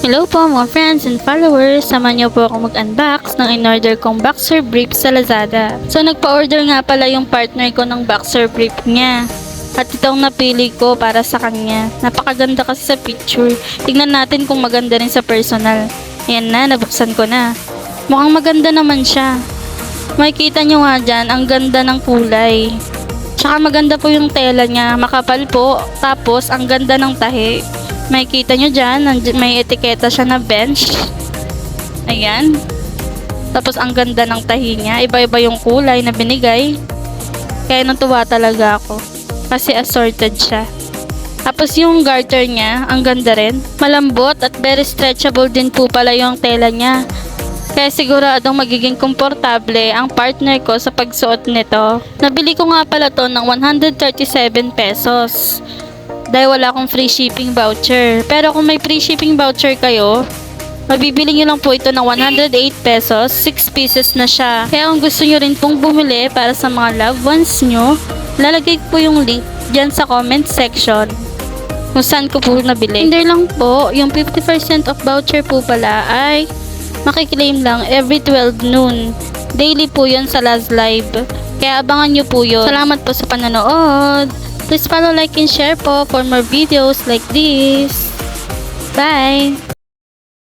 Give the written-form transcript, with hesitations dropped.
Hello po mga friends and followers, samahan niyo po ako mag-unbox ng in-order kong boxer brief sa Lazada. So nagpa-order nga pala yung partner ko ng boxer brief niya. At itong napili ko para sa kanya. Napakaganda kasi sa picture. Tignan natin kung maganda rin sa personal. Ayan na, nabuksan ko na. Mukhang maganda naman siya. Makikita nyo nga dyan, ang ganda ng kulay. Tsaka maganda po yung tela niya, makapal po. Tapos ang ganda ng tahi. Makikita nyo dyan, may etiketa siya na bench. Ayan. Tapos ang ganda ng tahi niya. Iba-iba yung kulay na binigay. Kaya natuwa talaga ako. Kasi assorted siya. Tapos yung garter niya, ang ganda rin. Malambot at very stretchable din po pala yung tela niya. Kaya siguradong magiging komportable ang partner ko sa pagsuot nito. Nabili ko nga pala to ng 137 pesos. Dahil wala akong free shipping voucher. Pero kung may free shipping voucher kayo, mabibili nyo lang po ito ng 108 pesos. 6 pieces na siya. Kaya kung gusto nyo rin pong bumili para sa mga loved ones nyo, lalagay ko po yung link dyan sa comment section kung saan ko po nabili. Hindi lang po, yung 50% off voucher po pala ay makiklaim lang every 12 noon. Daily po yun sa Laz Live. Kaya abangan nyo po yun. Salamat po sa panonood. Please follow, like, and share po for more videos like this. Bye!